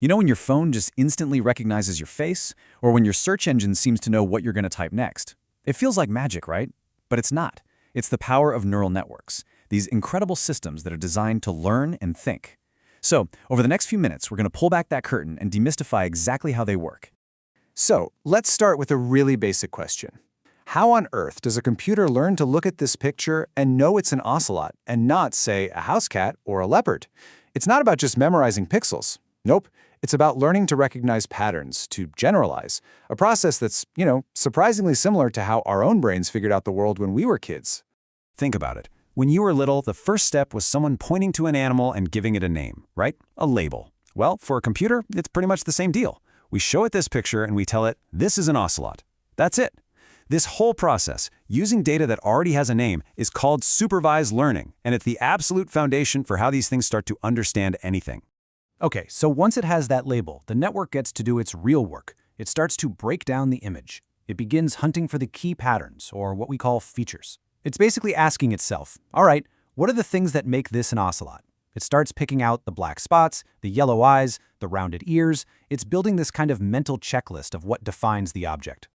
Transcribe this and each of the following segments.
You know when your phone just instantly recognizes your face, or when your search engine seems to know what you're going to type next? It feels like magic, right? But it's not. It's the power of neural networks, these incredible systems that are designed to learn and think. So, over the next few minutes, we're going to pull back that curtain and demystify exactly how they work. So, let's start with a really basic question. How on earth does a computer learn to look at this picture and know it's an ocelot and not, say, a house cat or a leopard? It's not about just memorizing pixels. Nope. It's about learning to recognize patterns, to generalize, a process that's, surprisingly similar to how our own brains figured out the world when we were kids. Think about it. When you were little, the first step was someone pointing to an animal and giving it a name, right? A label. Well, for a computer, it's pretty much the same deal. We show it this picture and we tell it, this is an ocelot. That's it. This whole process, using data that already has a name, is called supervised learning, and it's the absolute foundation for how these things start to understand anything. Okay, so once it has that label, the network gets to do its real work. It starts to break down the image. It begins hunting for the key patterns, or what we call features. It's basically asking itself, all right, what are the things that make this an ocelot? It starts picking out the black spots, the yellow eyes, the rounded ears. It's building this kind of mental checklist of what defines the object.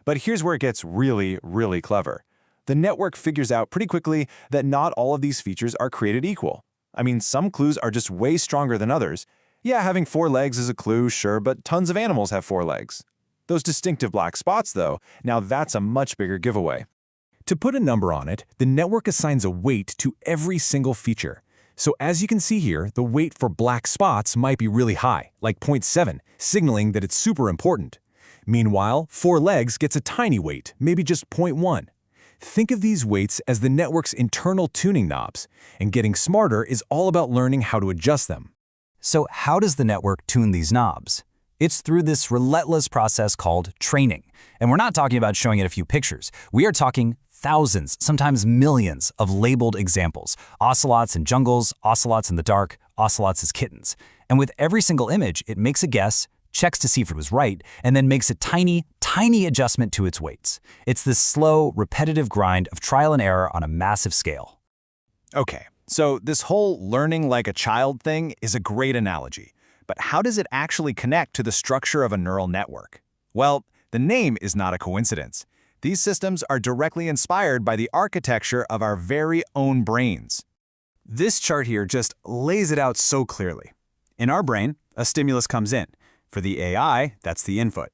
But here's where it gets really, really clever. The network figures out pretty quickly that not all of these features are created equal. I mean, some clues are just way stronger than others. Yeah, having 4 legs is a clue, sure, but tons of animals have 4 legs. Those distinctive black spots, though, now that's a much bigger giveaway. To put a number on it, the network assigns a weight to every single feature. So as you can see here, the weight for black spots might be really high, like 0.7, signaling that it's super important. Meanwhile, 4 legs gets a tiny weight, maybe just 0.1. Think of these weights as the network's internal tuning knobs, and getting smarter is all about learning how to adjust them. So how does the network tune these knobs? It's through this relentless process called training. And we're not talking about showing it a few pictures. We are talking thousands, sometimes millions, of labeled examples. Ocelots in jungles, ocelots in the dark, ocelots as kittens. And with every single image, it makes a guess, checks to see if it was right, and then makes a tiny, tiny adjustment to its weights. It's this slow, repetitive grind of trial and error on a massive scale. Okay, so this whole learning like a child thing is a great analogy. But how does it actually connect to the structure of a neural network? Well, the name is not a coincidence. These systems are directly inspired by the architecture of our very own brains. This chart here just lays it out so clearly. In our brain, a stimulus comes in. For the AI, that's the input.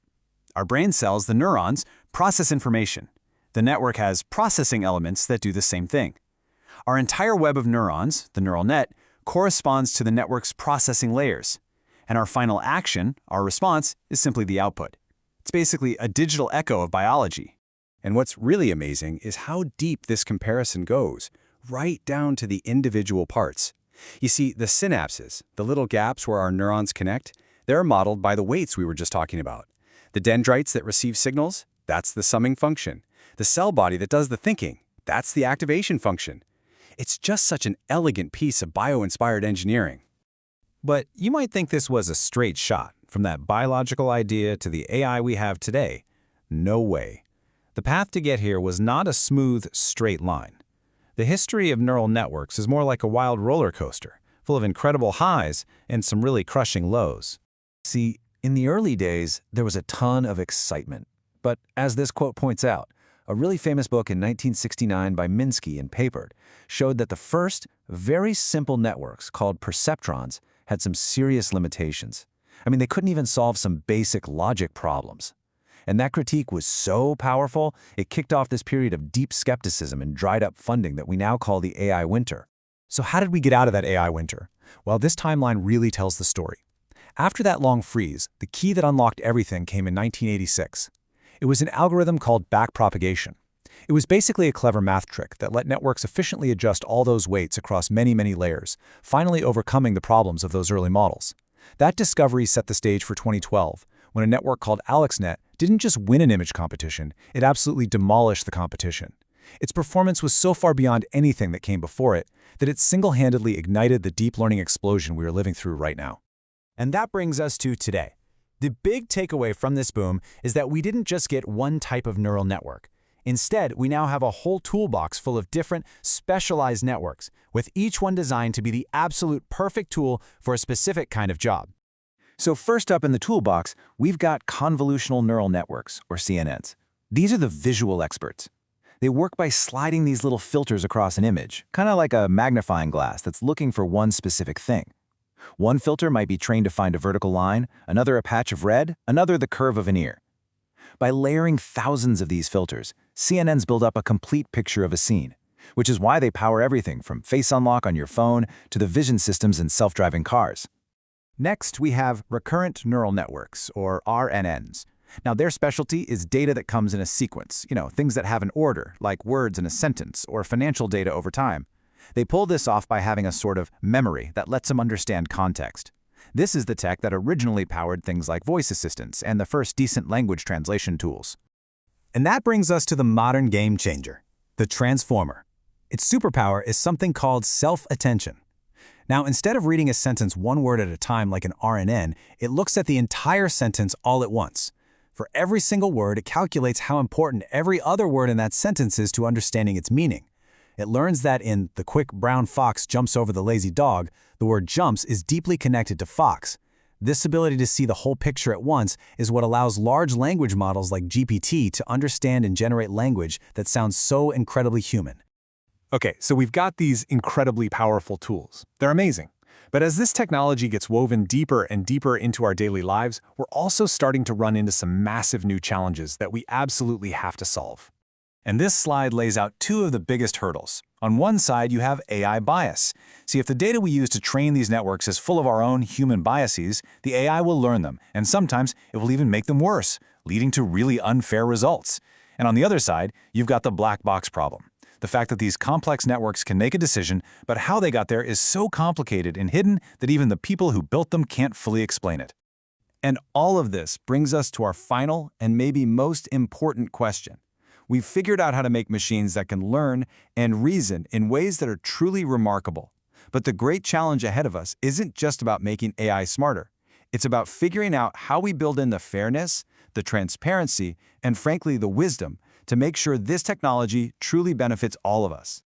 Our brain cells, the neurons, process information. The network has processing elements that do the same thing. Our entire web of neurons, the neural net, corresponds to the network's processing layers. And our final action, our response, is simply the output. It's basically a digital echo of biology. And what's really amazing is how deep this comparison goes, right down to the individual parts. You see, the synapses, the little gaps where our neurons connect, they're modeled by the weights we were just talking about. The dendrites that receive signals, that's the summing function. The cell body that does the thinking, that's the activation function. It's just such an elegant piece of bio-inspired engineering. But you might think this was a straight shot, from that biological idea to the AI we have today. No way. The path to get here was not a smooth, straight line. The history of neural networks is more like a wild roller coaster, full of incredible highs and some really crushing lows. See, in the early days, there was a ton of excitement. But as this quote points out, a really famous book in 1969 by Minsky and Papert showed that the first, very simple networks called perceptrons had some serious limitations. I mean, they couldn't even solve some basic logic problems. And that critique was so powerful, it kicked off this period of deep skepticism and dried up funding that we now call the AI winter. So how did we get out of that AI winter? Well, this timeline really tells the story. After that long freeze, the key that unlocked everything came in 1986. It was an algorithm called backpropagation. It was basically a clever math trick that let networks efficiently adjust all those weights across many, many layers, finally overcoming the problems of those early models. That discovery set the stage for 2012, when a network called AlexNet didn't just win an image competition, it absolutely demolished the competition. Its performance was so far beyond anything that came before it that it single-handedly ignited the deep learning explosion we are living through right now. And that brings us to today. The big takeaway from this boom is that we didn't just get one type of neural network. Instead, we now have a whole toolbox full of different, specialized networks, with each one designed to be the absolute perfect tool for a specific kind of job. So first up in the toolbox, we've got convolutional neural networks, or CNNs. These are the visual experts. They work by sliding these little filters across an image, kind of like a magnifying glass that's looking for one specific thing. One filter might be trained to find a vertical line, another a patch of red, another the curve of an ear. By layering thousands of these filters, CNNs build up a complete picture of a scene, which is why they power everything from face unlock on your phone to the vision systems in self-driving cars. Next, we have recurrent neural networks, or RNNs. Now, their specialty is data that comes in a sequence, things that have an order, like words in a sentence or financial data over time. They pull this off by having a sort of memory that lets them understand context. This is the tech that originally powered things like voice assistants and the first decent language translation tools. And that brings us to the modern game changer, the transformer. Its superpower is something called self-attention. Now, instead of reading a sentence one word at a time like an RNN, it looks at the entire sentence all at once. For every single word, it calculates how important every other word in that sentence is to understanding its meaning. It learns that in "the quick brown fox jumps over the lazy dog," the word jumps is deeply connected to fox. This ability to see the whole picture at once is what allows large language models like GPT to understand and generate language that sounds so incredibly human. Okay, so we've got these incredibly powerful tools. They're amazing. But as this technology gets woven deeper and deeper into our daily lives, we're also starting to run into some massive new challenges that we absolutely have to solve. And this slide lays out two of the biggest hurdles. On one side, you have AI bias. See, if the data we use to train these networks is full of our own human biases, the AI will learn them, and sometimes it will even make them worse, leading to really unfair results. And on the other side, you've got the black box problem. The fact that these complex networks can make a decision, but how they got there is so complicated and hidden that even the people who built them can't fully explain it. And all of this brings us to our final and maybe most important question. We've figured out how to make machines that can learn and reason in ways that are truly remarkable. But the great challenge ahead of us isn't just about making AI smarter. It's about figuring out how we build in the fairness, the transparency, and frankly, the wisdom to make sure this technology truly benefits all of us.